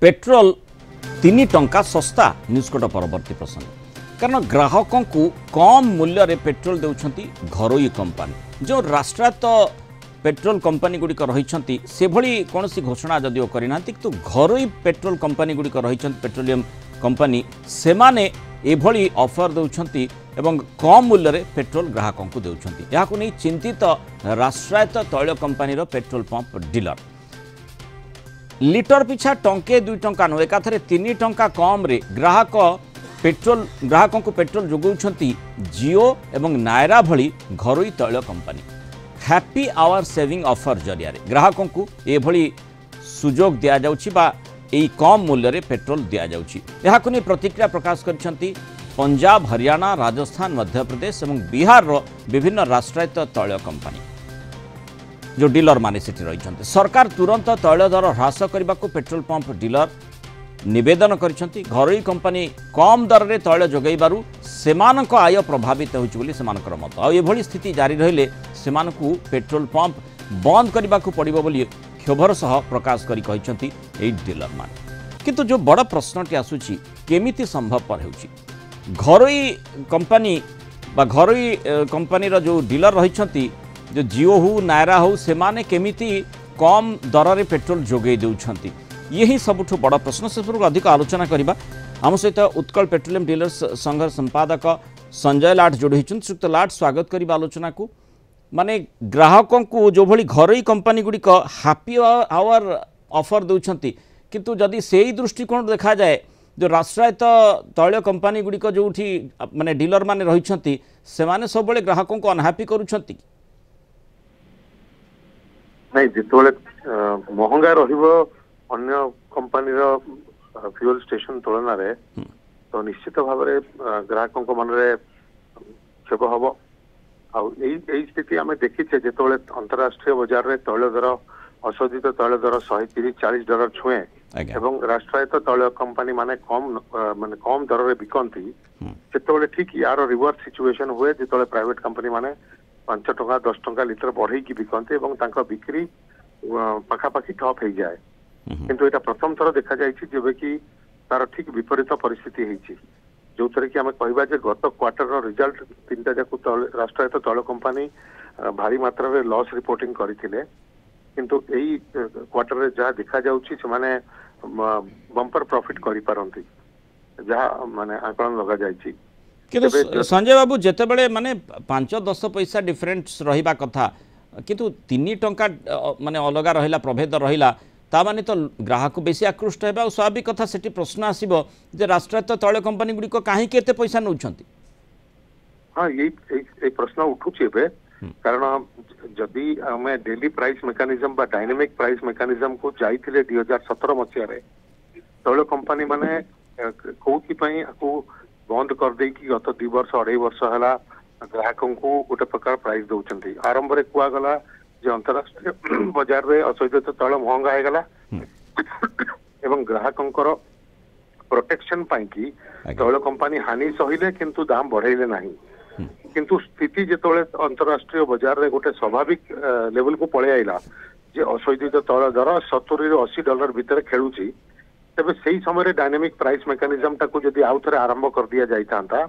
Petrol 3 टंका सस्ता न्यूजकोट परवर्ती प्रसंग कारण ग्राहकों को कम मूल्य रे पेट्रोल देउछंती घरोई कंपनी जो राष्ट्रायत्त पेट्रोल कंपनी गुड़िक रही से भली कौन सी घोषणा जदिव करना किंतु घरोई पेट्रोल कंपनी गुड़िक रही पेट्रोलियम कंपनी से माने एभली ऑफर दौरान एवं कम मूल्य रे पेट्रोल ग्राहकों को देउछंती याकु नहीं चिंतित राष्ट्रायत्त तैल company petrol pump dealer litre पिछा टंके 2 टंका नु एकाथरे 3 टंका कम रे ग्राहकों को पेट्रोल जोगाउछंती जियो एवं नायरा भली घरोई तैल company happy hour saving offer जरिया ग्राहकों को एभली सुजोग दिया जाउछि बा एई कम मूल्य रे पेट्रोल दिया जाउछि याकु नै प्रतिक्रिया प्रकाश करछंती पंजाब हरियाणा राजस्थान मध्य प्रदेश एवं बिहार रो विभिन्न राष्ट्रायत्त तैल कंपनी जो डीलर माने सेठी रही सरकार तुरंत तैल दर ह्रास करने को पेट्रोल पंप डीलर निवेदन करिसेंती घरोई कंपनी कम दर रे तैल जोगाइबारु सेमानक आय प्रभावित होउछि बोली सेमानकर मत आ एभली स्थिति जारी रहिले सेमानकु पेट्रोल पंप बंद करने को पड़िबो बोली क्षोभर सह प्रकाश करी कहिसेंती एई डीलर माने किंतु जो बड़ प्रश्नटी आसुछि केमिति संभवपर होउछि घरोई कंपनी बा घरोई कंपनी रो जो डीलर रहिसेंती जो जियो हो नायरा हो से माने केमिति कम दर रे पेट्रोल जोगे देउछंती यही सबुठु बड़ प्रश्न से अधिक आलोचना करिबा आम सहित उत्कल पेट्रोलियम डीलर्स संघ संपादक संजय लाट जोड़ी श्रीयुक्त लाट स्वागत करिबा आलोचना को माने ग्राहकों को जो भली घरोई कंपनी गुड़िक हैप्पी आवर ऑफर देउछंती किंतु जदि सेही दृष्टिकोण देखा जाए जो राष्ट्रायत्त तैल कंपनी गुड़िक जो माने डीलर माने रहिछंती से माने सब बळे ग्राहकों को अनहैप्पी करूछंती नहीं जिते महंगा अन्य कंपनी फ्यूल स्टेशन तुलन रे तो निश्चित भाव ग्राहकों मन क्षोभ हम आई स्थिति आम देखीचे जो अंतरराष्ट्रीय बजार में तैल दर अशोधित तैल दर 130-40 डॉलर छुए एवं राष्ट्रायत्त तैल कंपनी माने कम दर में बिकती से ठीक यार रिवर्स सिचुएशन हुए जो प्राइवेट कंपनी माने 5 टंका 10 टंका लिटर बढ़ई बिकते बिक्री पाखापाखि ठप हो जाए किंतु यहाँ प्रथम थर देखा जाए कि तार ठीक विपरीत परिस्थिति होती जो थे कि आम कहवा गत क्वार्टर रिजल्ट 3टा जाक राष्ट्रायत्त तैल कंपनी भारी मात्रा रे लॉस रिपोर्टिंग करथिले किंतु यही क्वार्टर रे जहाँ देखा जाउछि से माने बंपर प्रॉफिट करि पारंती जहाँ माने आकलन लगा जाइछि किंतु संजय बाबू जेते बळे माने 5-10 पैसा डिफरेंस रहिबा कथा किंतु 3 टंका माने अलगा रहिला प्रभेद रहिला ता माने तो ग्राहक बेसी आकृष्ट हेबा और स्वाभाविक कथा सेठी प्रश्न आसीबो जे राष्ट्रायत्त तैल कंपनी गुडी को काहे केते पैसा नउछंती हां ये प्रश्न उठुछि एबे कारण जदि हमें डेली प्राइस मेकानिज्म बा डायनामिक प्राइस मेकानिज्म को जाइथिले 2017 मसिया रे तैल कंपनी माने कोथि पई को बंद कर दे कि गत 2 वर्ष 2.5 वर्ष है ग्राहकों को गोटे प्रकार प्राइस दौरान आरंभ में कहगला जो अंतरराष्ट्रीय बाजार में अशोधित तैल महंगा होगला एवं ग्राहकों प्रोटेक्शन कि तैल कंपनी हानि सहिले किंतु दाम बढ़ेले नहीं किंतु स्थिति जो अंतरराष्ट्रीय बाजार में गोटे स्वाभाविक लेवल को पलि आईला जे अशोधित तैल दर 70-80 डॉलर भितर खेलुची तेज से समय डायनामिक प्राइस मेकानिज्म टाक जदि आउ थे आरंभ कर दि जाता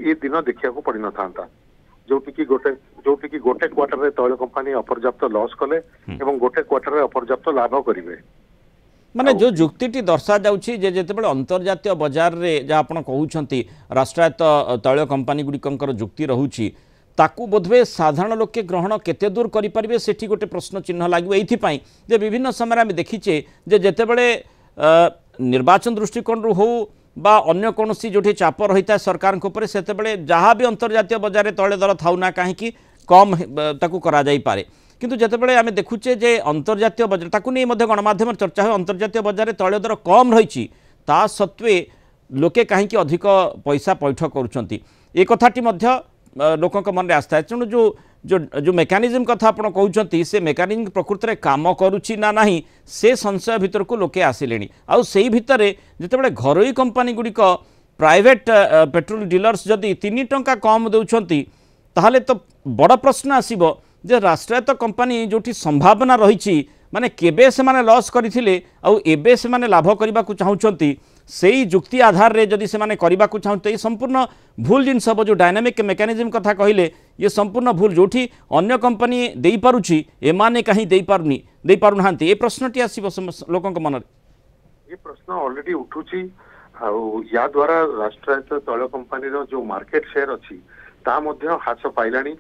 ये दिन देखा पड़ न था जोटि गोटे क्वार्टर रे तैल कंपनी अपर्याप्त लॉस कले एवं गोटे क्वार्टर रे अपर्याप्त लाभ करेंगे माने जो जुक्तिटी दर्शा जाउछि जे जेतेबेले अंतर्जातीय बाजार रे जा आपण कहउछंती राष्ट्रायत्त तैल कंपनी गुड़िकर जुक्ति रहुछि ताकू बोधवे साधारण लोके ग्रहण केते दूर करि परिबे सेठी गोटे प्रश्न चिन्ह लागो एथि पई जे विभिन्न समय आमे देखिचे जे जेतेबेले निर्वाचन दृष्टिकोण हो बा अन्य कोनोसी जोठी चाप रही था सरकार ऊपर से जहाँ भी अंतर्जातीय बजार में तैल दर थाउ ना कहीं कम ताकू करा जाई पारे किंतु जेतेबेले आमे देखुचे जे अंतर्जातीय बजार ताकू नहीं मध्य गणमाध्यम चर्चा हो अंतर्जातीय बजार में तैल दर कम रही ता सत्वे लोके कहीं अधिक पैसा पैठ करुछंती ए कथाटी मध्य लोकक मन में आस्था है तेणु जो जो जो मेकानिज्म कथा आप कहते से मेकानिज्म प्रकृत में काम करुच्ची ना नहीं से संशय भितर को लोके आसिले आउ से भितर जितेबाला घरोई कंपनी गुड़िक प्राइवेट पेट्रोल डीलर्स जदि 3 टंका कम दौरान ताहले तो बड़ प्रश्न आसीबो जे राष्ट्रायत्त कंपनी जोटी संभावना रही माने केबे से माने लॉस करथिले आ एबे से माने लाभ करबा को चाहुचंती सेही जुक्ति आधार रे जदि से माने करबा को चाहते संपूर्ण भूल जिन सब जो डायनामिक मेकानिज्म कथा कहले ये संपूर्ण भूल जोठी अन्य कंपनी देई पारुची एमाने कहीं देई पारु नांती ये प्रश्नटी आसीबो लोकन मन रे ये प्रश्न ऑलरेडी उठुची या द्वारा राष्ट्रायत्त तैल कंपनी रो जो मार्केट शेयर अच्छी ता मध्य ह्रास पाइलानी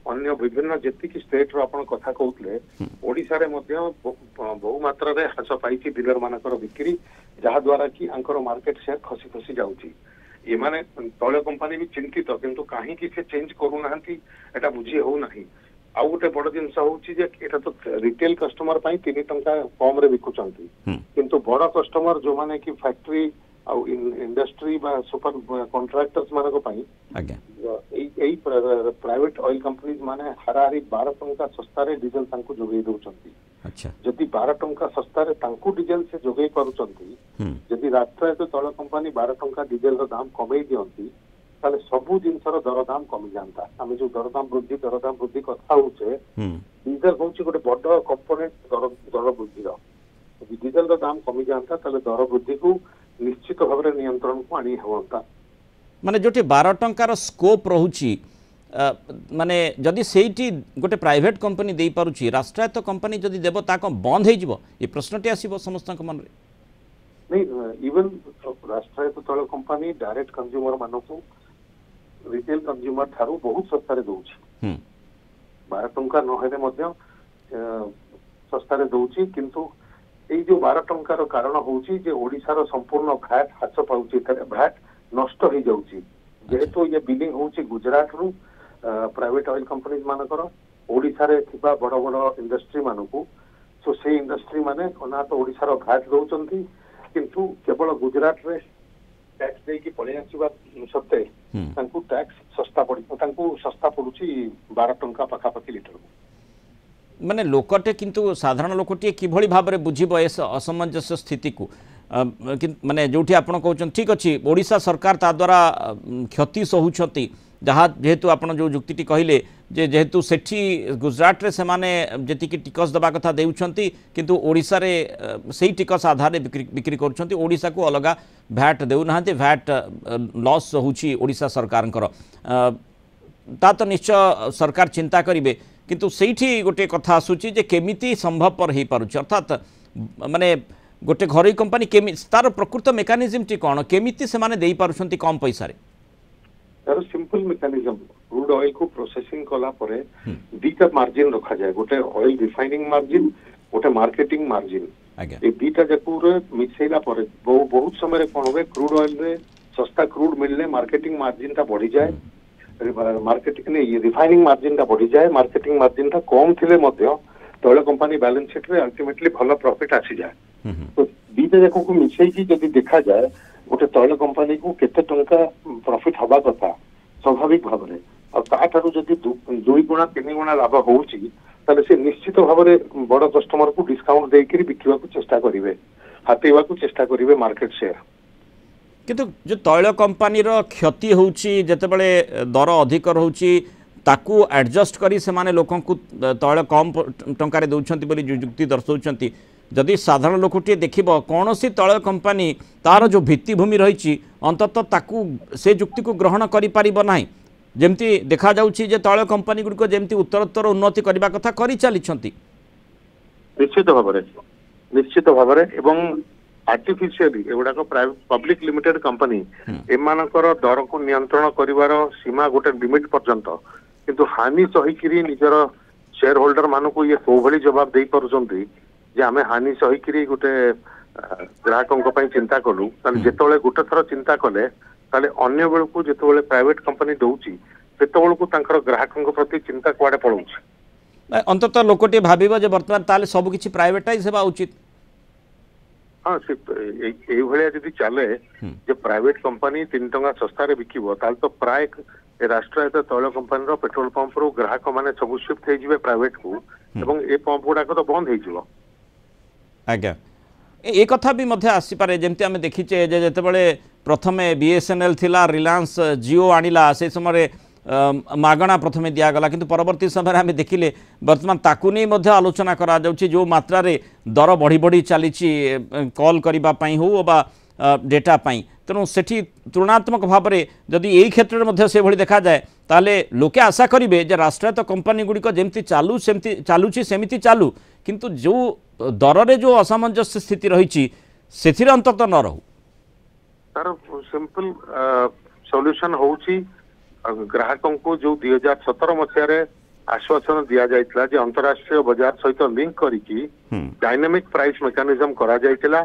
अन्य विभिन्न जेतिकी स्टेट रो आपण कथा कहउतले ओडिसा रे मध्य बहु मात्रा रे ह्रास पाइची डीलर मानकर बिक्री जहा द्वारा कि आंकर मार्केट शेयर खसी खसी जाउची ये माने तैल कंपनी भी चिंतित किंतु काहे कि से चेंज करू नाहंती एटा बुझी हो नाही आ गोटे बड़ जिनस होची जे एटा तो रिटेल कस्टमर पई 3 टंका कम रे बिकुचंती किंतु बड़ कस्टमर जो माने कि फैक्ट्री आउ इंडस्ट्री बा सुपर कॉन्ट्रैक्टर्स मानको पई आज्ञा एई प्राइवेट ऑयल कंपनीज माने हाराहारी 12 टंका सस्ता रे डीजल तांको जोगै दउचंती अच्छा जदि 12 टंका सस्ता रे तांको डीजल से जोगै करूचंती जदि राष्ट्रायत्त तैल कंपनी 12 टंका डीजल रो दाम कमै दियंती ताले सबु जिनसर दरदाम कमी जाता आम जो दरदाम वृद्धि कथा होचे डीजल होची गोटे बड़ कंपोनेंट दर वृद्धि डीजल रो दाम कमी जाता ताले दर वृद्धि को निश्चित भाव में नियंत्रण को आनी होता माने जोटी 12 टंकार स्कोप रहुची माने जदि सेठी गोटे प्राइवेट कंपनी देई पारुची राष्ट्रायत्त कंपनी जदि देबो ता को बंद हे जिवो ये प्रश्नटी आसीबो समस्त मन रे नहीं इवन राष्ट्रायत्त तैल कंपनी डायरेक्ट कंज्यूमर मानकू रिटेल कंज्यूमर थारू बहुत सस्ता रे दउची 12 टंका नहेले मध्य सस्ता रे दउची किंतु এই যে 12 टंकार कारण होची जे ओडिसा संपूर्ण भैट ह्रास पाउची भैट नष्ट हो जाउची जेहेतु ये बिलिंग होची गुजरात रु प्राइवेट ऑयल कंपनीज मानकर ओडिसा रे थिबा बड़ बड़ इंडस्ट्री मानकू सो से इंडस्ट्री माने ना तो ओडिसा भैट दउचंती किंतु केवल गुजरात रे टैक्स दे की पळे आसीबा सत्ते तांकू टैक्स सस्ता पड़ुची 12 टंका पाखा पाखी लीटर माने लोकटे किंतु साधारण लोकटे किभଳି भाबरे बुझिबो ए असमंजस्य स्थिति को माने जोठी आपण कहउछन ठीक अछि ओडिसा सरकार ता द्वारा क्षति सहुछती जहाँ जेहेतु आपण जो जुक्तिटी कहले जे जेहेतु सेठी गुजरात रे से माने जेति कि टिकस दबा कथा देउछंती किंतु ओडिसा रे सेही टिकस आधार रे बिक्री करूछंती ओडिसा को अलगा भैट देउ नाहंती भैट लॉस होउची ओडिसा सरकारनकर ता तो निश्चय सरकार चिंता करिवे किंतु सेठी गोटे कथा आसुची जे केमिति संभवपर हो पारुछ अर्थात माने गोटे घरोई कंपनी केमि तार प्रकृत मेकानिज्म टी कोन केमिति से माने देई पारुछंती कम पैसा रे तार सिंपल मेकानिज्म क्रूड ऑयल को प्रोसेसिंग कला परे दीटा मार्जिन रखा जाए गोटे ऑयल रिफाइनिंग मार्जिन गोटे मार्केटिंग मार्जिन ए दीटा जको रे मिसेला परे बहुत समय रे कोन होवे क्रूड ऑयल रे सस्ता क्रूड मिलले मार्केटिंग मार्जिन ता बढ़ी जाए मार्केटिंग ने ये रिफाइनिंग मार्जिन ता बढ़ी जाए मार्केटिंग मार्जिन ता कम थिले मध्य तैल कंपनी बैलेंस शीट रे अल्टीमेटली भलो प्रॉफिट आसी जाए तो दीटा जाको को मिसई की जदी देखा जाए गोटे तैल कंपनी को केते टंका प्रॉफिट हबा कथा स्वाभाविक भाव रे और ता थारु जदी 2 गुणा 3 गुणा लाभ होउची ताले से निश्चित भाव रे बड़ कस्टमर को डिस्काउंट दे के बिकिवा को चेष्टा करिवे हातेवा को चेष्टा करिवे मार्केट शेयर किंतु जो तैल कंपनी रो क्षति होउची जतेबेले दर अधिक रहउची ताकू एडजस्ट करी से माने लोकन को तैल कम टंका रे दउछंती बोली जुक्ति दर्शौछंती जदि साधारण लोकटी देखिबो कोनोसी तैल कंपनी तार जो भित्तिभूमि रहिची अंततः ताकू से जुक्ति को ग्रहण करि पारिबो नाही जेमती देखा जाउची जे तैल कंपनी गुडको जेमती उत्तरोत्तर उन्नति करबा कथा करि चलीछंती निश्चित भाबरे एवं आर्टिफिशियली एगुड़ा प्राइवेट पब्लिक लिमिटेड कंपनी एमानकर दर को नियंत्रण करिवार सीमा गोटे लिमिट पर्यंत किंतु हानि सहिकिरी निजर शेयर होल्डर मानकू ये कोभली जवाब दे पारुचंती जे आमे हानि सहिकिरी गोटे ग्राहकों पई चिंता कलु ताले जेतोले गोटे थर चिंता कले ताले अन्य बेलकू जेतोले प्राइवेट कंपनी दउची सेतोलकू तांकर ग्राहकों प्रति चिंता कुआडे पळउची अंततः लोकटी भाबिबो जे वर्तमान ताले सब किछि प्राइवेटाइज हेबा उचित हाँ ये जदि चले जो प्राइवेट कंपनी 3 टंका सस्ता रे बिकिबो ताल तो प्राय राष्ट्रायत्त तैल कंपनी पेट्रोल पंप रो ग्राहक माने सब शिफ्ट हो प्राइवेट को एवं ए पंप गुडा तो बंद हो आज्ञा ए कथा भी मध्य आसी पारे जेमती आमे देखिचे जे जेतेबेले प्रथमे बीएसएनएल थिला रिलायंस जियो आनिला से समय मागणा प्रथमे दिगला किंतु परवर्ती समय आम देखिले बर्तमान ताकू नहीं मध्य आलोचना करा जाउछि जो मात्रा रे दर बढ़ी बढ़ी चली कॉल करने हो बा डेटा पाई तेणु सेठी तुलनात्मक भाव में जदि यही क्षेत्र में से भली देखा जाए ताले लोके आशा करेंगे जे राष्ट्रायत्त कंपनी गुड़िक जमती चलुची सेमिति चालू किंतु जो दर रे जो असमंजस्य स्थिति रही से अंततः न रहू तार सिंपल सॉल्यूशन होउची ग्राहकों को जो 2017 मसीह आश्वासन दि जाइतिला जे अंतरराष्ट्रीय बाजार सहित लिंक करिकी डायनामिक प्राइस मेकानिज्म करा जाइतिला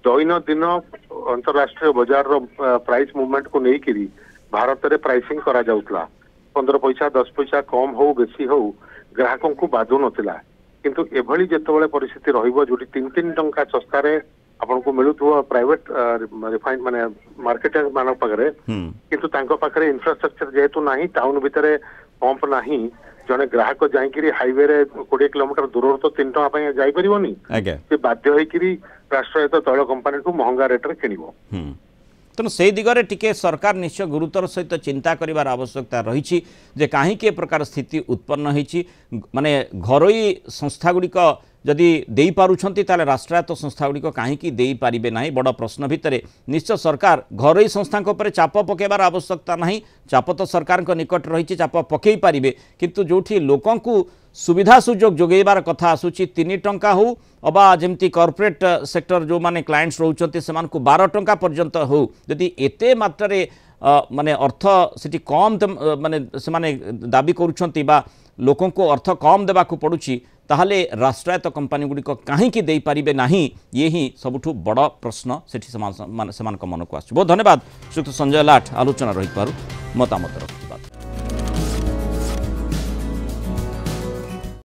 दैनंदिन अंतरराष्ट्रीय बाजार रो प्राइस मूवमेंट को लेकिरी भारत रे प्राइसिंग करा जाउतला 15 पैसा 10 पैसा कम हो बेसी हो ग्राहकों को बाधु नथिला किंतु एभली जेतबेले परिस्थिति रहिबो जोटी 3-3 टंका सस्ता रे आपन को मिलुथुवा प्राइवेट रिफाइंड माने मार्केटर मान पाखरे किंतु तांको पाखरे इंफ्रास्ट्रक्चर जेहेतु नाही टाउन भितरे पंप नाही जने ग्राहक जाइकिरी हाईवे रे 20 किलोमीटर दूर तो 3 टका पय जाई परिबोनी से बाध्य होइकिरी राष्ट्रायत्त तैल कंपनी को महंगा रेट रे किनिबो तेणु से दिगरे टिके सरकार निश्चय गुरुतर सहित चिंता करिवार आवश्यकता रही जे कहीं के प्रकार स्थिति उत्पन्न होती माने घरोई संस्था गुड़िक जदि दे पारुछंती ताले राष्ट्रायत्त संस्था गुड़िक कहीं दे पारिबे नाही बड़ प्रश्न भितर निश्चय सरकार घरोई संस्था ऊपर चाप पकेबार आवश्यकता नहीं चाप तो सरकार निकट रही चाप पकई पारिबे किंतु जोठी लोकं को सुविधा सुजोग जोगेबार कथा आसूची 3 टंका हो अबा जमती कॉर्पोरेट सेक्टर जो माने क्लाइंट्स रोचंती सेमान को 12 टंका पर्यंत हो यदि एते मात्रा माने अर्थ सेठी कम माने सेमाने दाबी करूछंती बा लोकों को अर्थ कम देबा को पड़ुची ताहले राष्ट्रायत्त कंपनी गुड़िक कहीं दे पारिबे नाही ये ही सबुठु बड़ प्रश्न सेठी समान मन को आसुछि। बहुत धन्यवाद श्रीयुक्त संजय लाठ आलोचना रही मतामत।